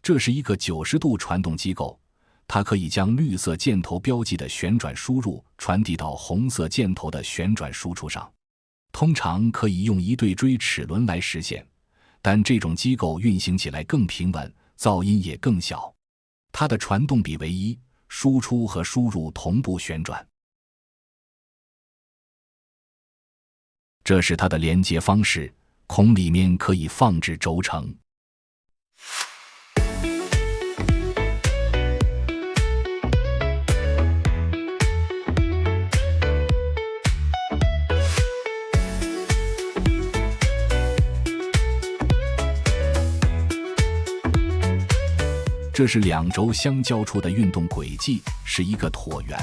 这是一个90度传动机构，它可以将绿色箭头标记的旋转输入传递到红色箭头的旋转输出上。通常可以用一对锥齿轮来实现，但这种机构运行起来更平稳，噪音也更小。它的传动比为1，输出和输入同步旋转。这是它的连接方式，孔里面可以放置轴承。这是2轴相交处的运动轨迹，是一个椭圆。